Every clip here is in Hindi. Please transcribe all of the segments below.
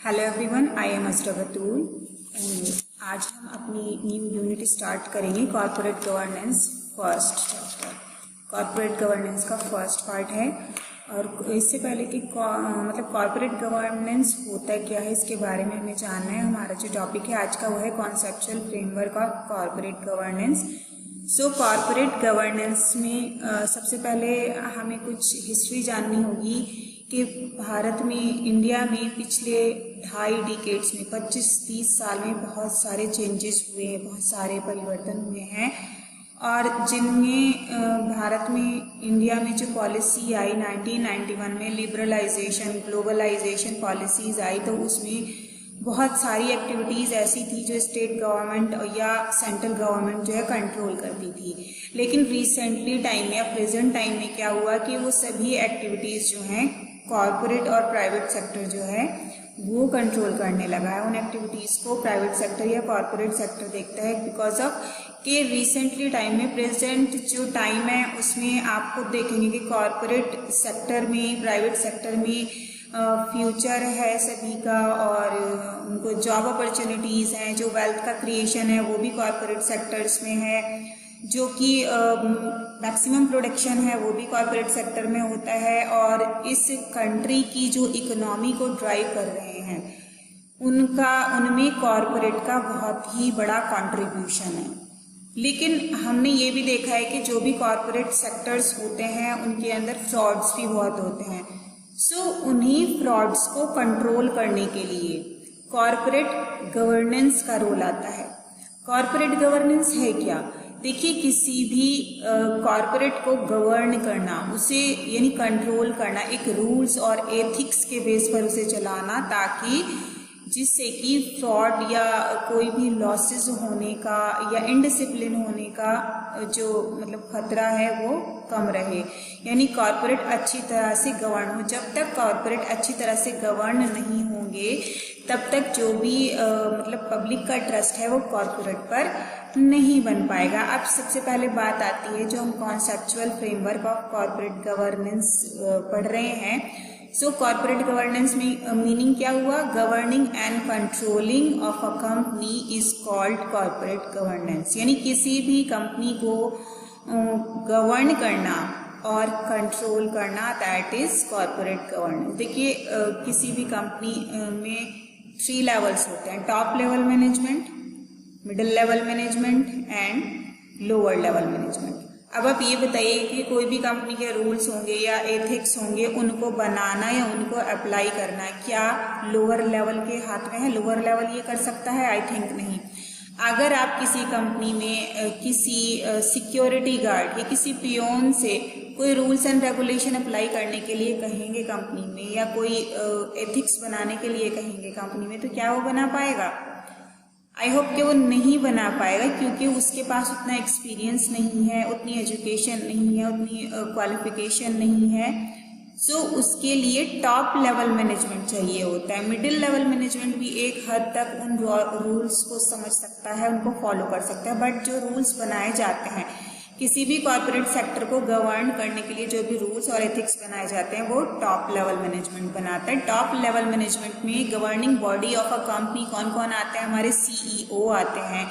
हेलो एवरीवन, आई एम असरा बतूल। आज हम अपनी न्यू यूनिट स्टार्ट करेंगे corporate governance first chapter. Corporate governance का फर्स्ट पार्ट है और इससे पहले कि कॉर्पोरेट गवर्नेंस होता क्या है इसके बारे में हमें जानना है। हमारा जो टॉपिक है आज का वो है conceptual framework of corporate governance. So corporate governance में सबसे पहले हमें कुछ हिस्ट्री जाननी होगी कि भारत में, इंडिया में पिछले 2.5 डिकेड्स में 25-30 साल में बहुत सारे चेंजेस हुए हैं, बहुत सारे परिवर्तन हुए हैं और जिनमें भारत में, इंडिया में जो पॉलिसी आई 1991 में लिबरलाइजेशन, ग्लोबलाइजेशन पॉलिसीज आई, तो उसमें बहुत सारी एक्टिविटीज़ ऐसी थी जो स्टेट गवर्नमेंट या सेंट्रल गवर्नमेंट जो है कंट्रोल करती थी। लेकिन रिसेंटली टाइम में या प्रेजेंट टाइम में क्या हुआ कि वो सभी एक्टिविटीज़ जो हैं कॉर्पोरेट और प्राइवेट सेक्टर जो है वो कंट्रोल करने लगा है। उन एक्टिविटीज़ को प्राइवेट सेक्टर या कॉर्पोरेट सेक्टर देखता है बिकॉज ऑफ कि रिसेंटली टाइम में, प्रेजेंट जो टाइम है उसमें आप खुद देखेंगे कि कॉर्पोरेट सेक्टर में, प्राइवेट सेक्टर में फ्यूचर है सभी का और उनको जॉब अपॉर्चुनिटीज़ हैं, जो वेल्थ का क्रिएशन है वो भी कॉर्पोरेट सेक्टर्स में है, जो कि मैक्सिमम प्रोडक्शन है वो भी कॉर्पोरेट सेक्टर में होता है और इस कंट्री की जो इकोनॉमी को ड्राइव कर रहे हैं उनमें कॉर्पोरेट का बहुत ही बड़ा कंट्रीब्यूशन है। लेकिन हमने ये भी देखा है कि जो भी कॉर्पोरेट सेक्टर्स होते हैं उनके अंदर फ्रॉड्स भी बहुत होते हैं। सो उन्हीं फ्रॉड्स को कंट्रोल करने के लिए कॉर्पोरेट गवर्नेंस का रोल आता है। कॉर्पोरेट गवर्नेंस है क्या? देखिए, किसी भी कॉर्पोरेट को गवर्न करना, उसे यानी कंट्रोल करना, एक रूल्स और एथिक्स के बेस पर उसे चलाना, ताकि जिससे कि फ्रॉड या कोई भी लॉसेस होने का या इनडिसिप्लिन होने का जो खतरा है वो कम रहे, यानी कॉर्पोरेट अच्छी तरह से गवर्न हो। जब तक कॉर्पोरेट अच्छी तरह से गवर्न नहीं होंगे तब तक जो भी पब्लिक का ट्रस्ट है वो कॉर्पोरेट पर नहीं बन पाएगा। अब सबसे पहले बात आती है जो हम conceptual framework of corporate governance पढ़ रहे हैं। सो कॉर्पोरेट गवर्नेंस में मीनिंग क्या हुआ? Governing and controlling of a company is called corporate governance, यानी किसी भी कंपनी को गवर्न करना और कंट्रोल करना, दैट इज कॉर्पोरेट गवर्नेंस। देखिए, किसी भी कंपनी में 3 लेवल्स होते हैं: top level management, middle level management and lower level management. अब आप ये बताइए कि कोई भी कंपनी के रूल्स होंगे या एथिक्स होंगे, उनको बनाना या उनको अप्लाई करना क्या लोअर लेवल के हाथ में है? लोअर लेवल ये कर सकता है? आई थिंक नहीं। अगर आप किसी कंपनी में किसी सिक्योरिटी गार्ड या किसी पियोन से कोई रूल्स एंड रेगुलेशन अप्लाई करने के लिए कहेंगे कंपनी में, या कोई एथिक्स बनाने के लिए कहेंगे कंपनी में, तो क्या वो बना पाएगा? आई होप कि वो नहीं बना पाएगा, क्योंकि उसके पास उतना एक्सपीरियंस नहीं है, उतनी एजुकेशन नहीं है, उतनी क्वालिफिकेशन नहीं है। सो उसके लिए टॉप लेवल मैनेजमेंट चाहिए होता है। मिडिल लेवल मैनेजमेंट भी एक हद तक उन रूल्स को समझ सकता है, उनको फॉलो कर सकता है, बट जो रूल्स बनाए जाते हैं किसी भी कॉर्पोरेट सेक्टर को गवर्न करने के लिए, जो भी रूल्स और एथिक्स बनाए जाते हैं वो टॉप लेवल मैनेजमेंट बनाता है। टॉप लेवल मैनेजमेंट में governing body of a company कौन कौन आते हैं? हमारे CEO आते हैं,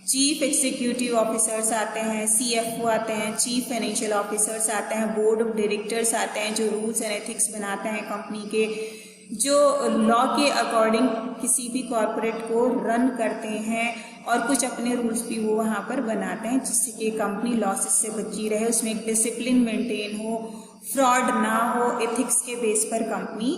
चीफ एग्जीक्यूटिव ऑफिसर्स आते हैं, CFO आते हैं, चीफ फाइनेंशियल ऑफिसर्स आते हैं, बोर्ड ऑफ डायरेक्टर्स आते हैं जो रूल्स एंड एथिक्स बनाते हैं कंपनी के, जो लॉ के अकॉर्डिंग किसी भी कॉर्पोरेट को रन करते हैं और कुछ अपने रूल्स भी वो वहाँ पर बनाते हैं जिससे कि कंपनी लॉसेस से बची रहे, उसमें एक डिसिप्लिन मेंटेन हो, फ्रॉड ना हो, एथिक्स के बेस पर कंपनी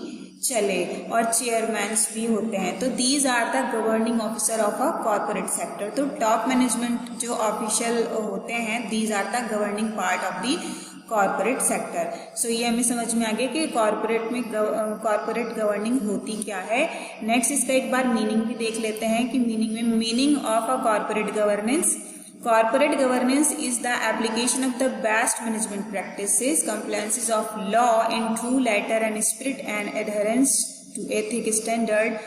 चले, और चेयरमैन्स भी होते हैं। तो these are the governing officer of a corporate sector. तो टॉप मैनेजमेंट जो ऑफिशियल होते हैं, these are the governing part of the corporate sector. So ये हमें समझ में आ गया कि कॉर्पोरेट में कॉर्पोरेट गवर्निंग होती क्या है। नेक्स्ट इसका एक बार मीनिंग भी देख लेते हैं कि meaning of a corporate governance. Corporate governance is the application of the best management practices, compliances of law in true letter and spirit, and adherence to ethic standard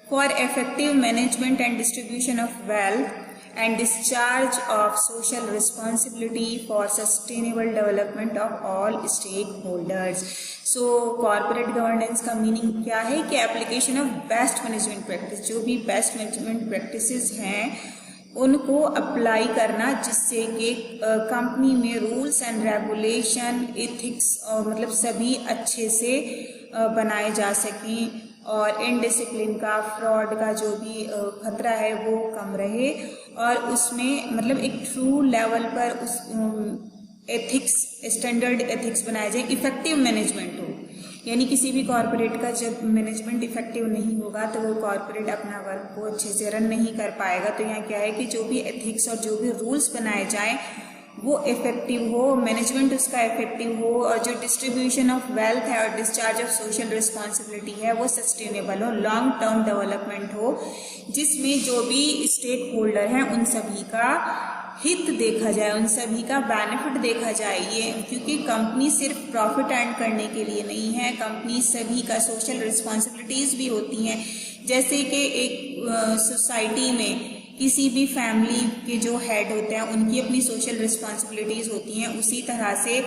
for effective management and distribution of wealth and discharge of social responsibility for sustainable development of all stakeholders. So corporate governance का मीनिंग क्या है कि application of best management practice, जो भी बेस्ट मैनेजमेंट प्रैक्टिसेस हैं उनको अप्लाई करना, जिससे कि कंपनी में रूल्स एंड रेगुलेशन, एथिक्स मतलब सभी अच्छे से बनाए जा सकें और इनडिसिप्लिन का, फ्रॉड का जो भी खतरा है वो कम रहे और उसमें मतलब एक ट्रू लेवल पर उस एथिक्स, स्टैंडर्ड एथिक्स बनाए जाए, इफेक्टिव मैनेजमेंट हो। यानी किसी भी कॉरपोरेट का जब मैनेजमेंट इफेक्टिव नहीं होगा तो वो कॉरपोरेट अपना वर्क को अच्छे से रन नहीं कर पाएगा। तो यहाँ क्या है कि जो भी एथिक्स और जो भी रूल्स बनाए जाएं वो इफेक्टिव हो, मैनेजमेंट उसका इफेक्टिव हो और जो डिस्ट्रीब्यूशन ऑफ वेल्थ है और डिस्चार्ज ऑफ सोशल रिस्पॉन्सिबिलिटी है वो सस्टेनेबल हो, लॉन्ग टर्म डेवलपमेंट हो, जिसमें जो भी स्टेक होल्डर हैं उन सभी का हित देखा जाए, उन सभी का बेनिफिट देखा जाए। ये क्योंकि कंपनी सिर्फ प्रॉफिट अर्न करने के लिए नहीं है, कंपनी सभी का सोशल रिस्पॉन्सिबिलिटीज भी होती हैं। जैसे कि एक सोसाइटी में किसी भी फैमिली के जो हेड होते हैं उनकी अपनी सोशल रिस्पॉन्सिबिलिटीज होती हैं, उसी तरह से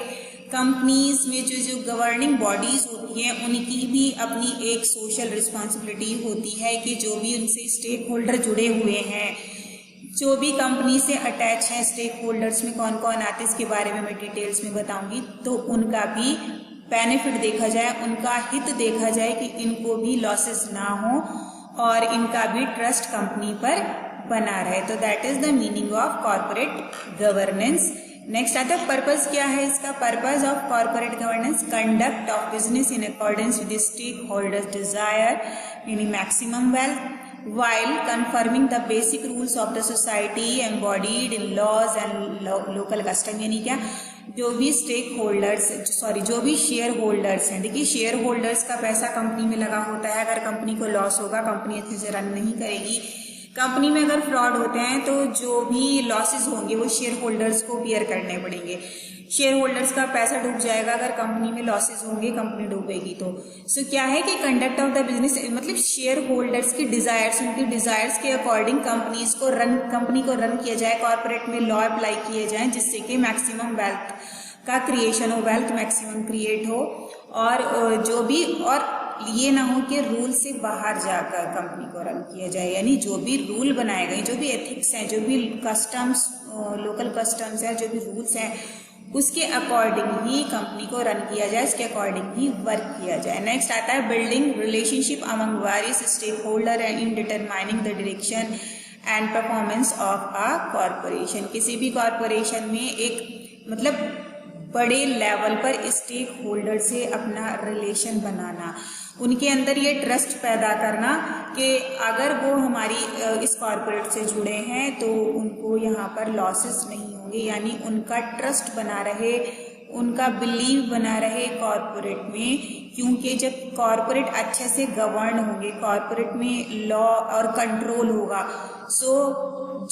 कंपनीज में जो गवर्निंग बॉडीज होती हैं उनकी भी अपनी एक सोशल रिस्पॉन्सिबिलिटी होती है कि जो भी उनसे स्टेक होल्डर जुड़े हुए हैं, जो भी कंपनी से अटैच है, स्टेक होल्डर्स में कौन कौन आते हैं इसके बारे में मैं डिटेल्स में बताऊंगी, तो उनका भी बेनिफिट देखा जाए, उनका हित देखा जाए कि इनको भी लॉसेस ना हो और इनका भी ट्रस्ट कंपनी पर बना रहे। तो that is the meaning of corporate governance. Next आता है पर्पज। क्या है इसका? Purpose of corporate governance, conduct of business in accordance with stakeholders desire यानी maximum wealth while confirming the basic rules of the society embodied in laws and local custom। यानी क्या, जो भी स्टेक होल्डर्स जो भी शेयर होल्डर्स हैं, देखिए शेयर होल्डर्स का पैसा कंपनी में लगा होता है, अगर कंपनी को लॉस होगा कंपनी अच्छे से रन नहीं करेगी। कंपनी में अगर फ्रॉड होते हैं तो जो भी लॉसेस होंगे वो शेयर होल्डर्स को बियर करने पड़ेंगे, शेयर होल्डर्स का पैसा डूब जाएगा, अगर कंपनी में लॉसेस होंगे कंपनी डूबेगी। तो सो क्या है कि कंडक्ट ऑफ द बिजनेस मतलब शेयर होल्डर्स की डिजायर्स, उनकी डिजायर्स के अकॉर्डिंग कंपनी को रन किया जाए, कॉर्पोरेट में लॉ अप्लाई किए जाए जिससे कि मैक्सिमम वेल्थ का क्रिएशन हो, वेल्थ मैक्सिमम क्रिएट हो और जो भी, और ये ना हो कि रूल से बाहर जाकर कंपनी को रन किया जाए। यानी जो भी रूल बनाए गए, जो भी एथिक्स हैं, जो भी कस्टम्स, लोकल कस्टम्स हैं, जो भी रूल्स हैं उसके अकॉर्डिंग ही कंपनी को रन किया जाए, इसके अकॉर्डिंग ही वर्क किया जाए। नेक्स्ट आता है building relationship among various stake holder and in determining the direction and performance of a corporation. किसी भी कॉर्पोरेशन में एक मतलब बड़े लेवल पर स्टेक होल्डर से अपना रिलेशन बनाना, उनके अंदर ये ट्रस्ट पैदा करना कि अगर वो हमारी इस कॉर्पोरेट से जुड़े हैं तो उनको यहाँ पर लॉसेस नहीं होंगे, यानी उनका ट्रस्ट बना रहे, उनका बिलीव बना रहे कॉर्पोरेट में। क्योंकि जब कॉर्पोरेट अच्छे से गवर्न होंगे, कॉर्पोरेट में लॉ और कंट्रोल होगा, सो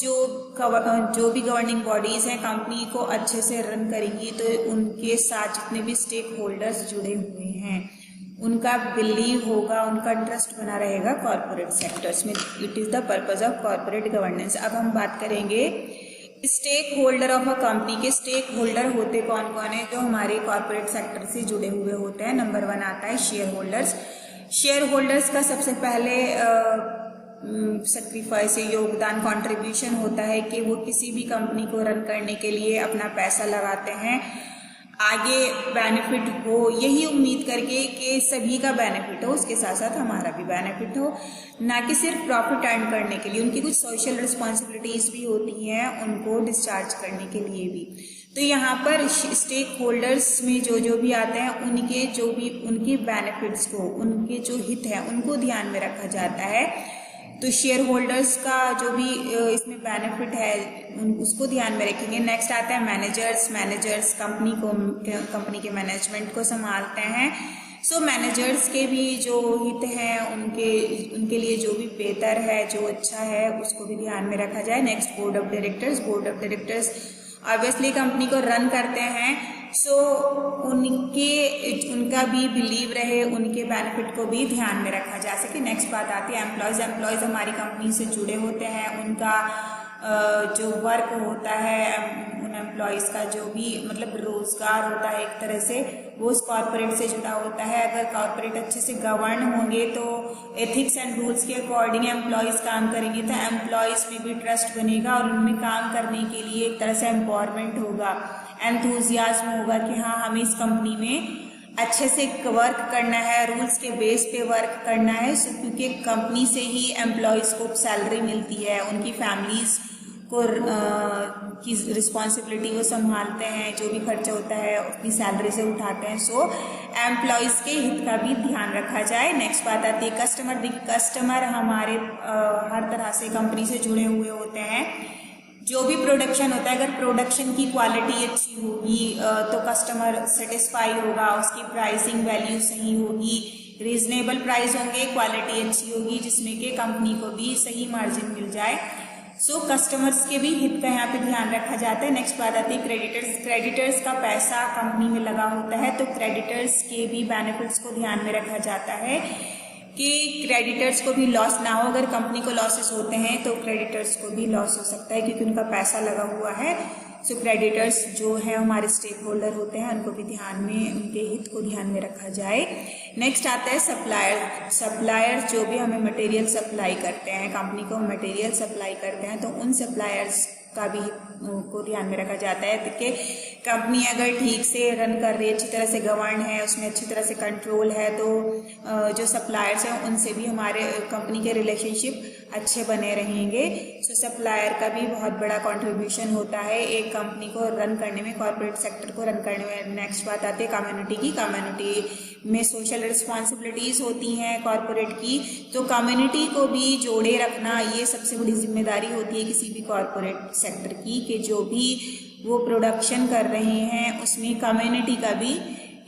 जो भी गवर्निंग बॉडीज हैं कंपनी को अच्छे से रन करेंगी, तो उनके साथ जितने भी स्टेक होल्डर्स जुड़े हुए हैं उनका बिलीव होगा, उनका ट्रस्ट बना रहेगा कॉर्पोरेट सेक्टर्स में। It is the purpose of corporate governance. अब हम बात करेंगे stake holder of a company के। स्टेक होल्डर होते कौन कौन है? जो हमारे कॉर्पोरेट सेक्टर से जुड़े हुए होते हैं। नंबर 1 आता है शेयर होल्डर्स। शेयर होल्डर्स का सबसे पहले सेक्रीफाइस, योगदान, कंट्रीब्यूशन होता है कि वो किसी भी कंपनी को रन करने के लिए अपना पैसा लगाते हैं, आगे बेनिफिट हो, यही उम्मीद करके कि सभी का बेनिफिट हो, उसके साथ साथ हमारा भी बेनिफिट हो, ना कि सिर्फ प्रॉफिट अर्न करने के लिए। उनकी कुछ सोशल रिस्पॉन्सिबिलिटीज भी होती हैं उनको डिस्चार्ज करने के लिए भी। तो यहाँ पर स्टेक होल्डर्स में जो भी आते हैं उनके बेनिफिट्स को, उनके जो हित है उनको ध्यान में रखा जाता है। तो शेयर होल्डर्स का जो भी इसमें बेनिफिट है उसको ध्यान में रखेंगे। नेक्स्ट आता है मैनेजर्स कंपनी के मैनेजमेंट को संभालते हैं। सो मैनेजर्स के भी जो हित हैं उनके लिए जो भी बेहतर है, जो अच्छा है, उसको भी ध्यान में रखा जाए। Next board of directors obviously company को रन करते हैं, सो उनका भी बिलीव रहे, उनके बेनिफिट को भी ध्यान में रखा जा सके। नेक्स्ट बात आती है एम्प्लॉयज हमारी कंपनी से जुड़े होते हैं, उनका जो वर्क होता है उन एम्प्लॉयज़ का, जो भी मतलब रोजगार होता है एक तरह से, वो उस कॉरपोरेट से जुड़ा होता है। अगर कॉरपोरेट अच्छे से गवर्न होंगे तो एथिक्स एंड रूल्स के अकॉर्डिंग एम्प्लॉयज़ काम करेंगे तो एम्प्लॉयज़ में भी ट्रस्ट बनेगा और उनमें काम करने के लिए एक तरह से एम्पावरमेंट होगा, एंथुजियाज्म होगा कि हाँ हमें इस कंपनी में अच्छे से वर्क करना है, रूल्स के बेस पे वर्क करना है। क्योंकि कंपनी से ही एम्प्लॉयज़ को सैलरी मिलती है, उनकी फैमिलीज़ को की रिस्पॉन्सिबिलिटी वो संभालते हैं, जो भी खर्चा होता है अपनी सैलरी से उठाते हैं। सो एम्प्लॉयज़ के हित का भी ध्यान रखा जाए। नेक्स्ट बात आती है कस्टमर। देखिए कस्टमर हमारे हर तरह से कंपनी से जुड़े हुए होते हैं। जो भी प्रोडक्शन होता है, अगर प्रोडक्शन की क्वालिटी अच्छी होगी तो कस्टमर सेटिस्फाई होगा, उसकी प्राइसिंग वैल्यू सही होगी, रीजनेबल प्राइस होंगे, क्वालिटी अच्छी होगी, जिसमें कि कंपनी को भी सही मार्जिन मिल जाए। सो कस्टमर्स के भी हित का यहाँ पे ध्यान रखा जाता है। नेक्स्ट बात आती है क्रेडिटर्स। क्रेडिटर्स का पैसा कंपनी में लगा होता है तो क्रेडिटर्स के भी बेनिफिट्स को ध्यान में रखा जाता है कि क्रेडिटर्स को भी लॉस ना हो। अगर कंपनी को लॉसेस होते हैं तो क्रेडिटर्स को भी लॉस हो सकता है क्योंकि उनका पैसा लगा हुआ है। सो क्रेडिटर्स जो है हमारे स्टेक होल्डर होते हैं, उनको भी ध्यान में, उनके हित को ध्यान में रखा जाए। नेक्स्ट आता है सप्लायर। सप्लायर जो भी हमें मटेरियल सप्लाई करते हैं, कंपनी को मटेरियल सप्लाई करते हैं तो उन सप्लायर्स का भी को ध्यान में रखा जाता है कि कंपनी अगर ठीक से रन कर रही है, अच्छी तरह से गवर्न है, उसमें अच्छी तरह से कंट्रोल है, तो जो सप्लायर्स हैं उनसे भी हमारे कंपनी के रिलेशनशिप अच्छे बने रहेंगे। सो सप्लायर का भी बहुत बड़ा कंट्रीब्यूशन होता है एक कंपनी को रन करने में, कॉर्पोरेट सेक्टर को रन करने में। नेक्स्ट बात आती है कम्युनिटी की। कम्युनिटी में सोशल रिस्पॉन्सिबिलिटीज़ होती हैं कॉर्पोरेट की, तो कम्युनिटी को भी जोड़े रखना ये सबसे बड़ी जिम्मेदारी होती है किसी भी कॉर्पोरेट सेक्टर की, कि जो भी वो प्रोडक्शन कर रहे हैं उसमें कम्युनिटी का भी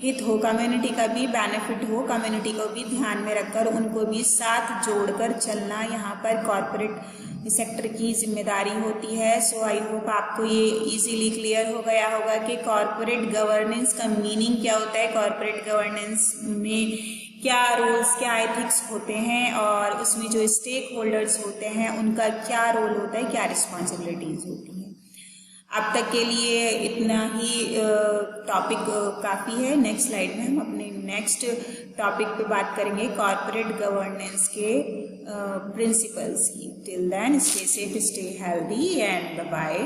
हित हो, कम्युनिटी का भी बेनिफिट हो, कम्युनिटी को भी ध्यान में रखकर उनको भी साथ जोड़कर चलना यहाँ पर कॉर्पोरेट सेक्टर की जिम्मेदारी होती है। सो आई होप आपको ये इजीली क्लियर हो गया होगा कि कॉर्पोरेट गवर्नेंस का मीनिंग क्या होता है, कॉर्पोरेट गवर्नेंस में क्या रूल्स, क्या एथिक्स होते हैं और उसमें जो स्टेक होल्डर्स होते हैं उनका क्या रोल होता है, क्या रिस्पॉन्सिबिलिटीज होती हैं। अब तक के लिए इतना ही टॉपिक काफ़ी है। नेक्स्ट स्लाइड में हम अपने नेक्स्ट टॉपिक पे बात करेंगे कॉर्पोरेट गवर्नेंस के प्रिंसिपल्स की। Till then stay safe, stay healthy and bye bye.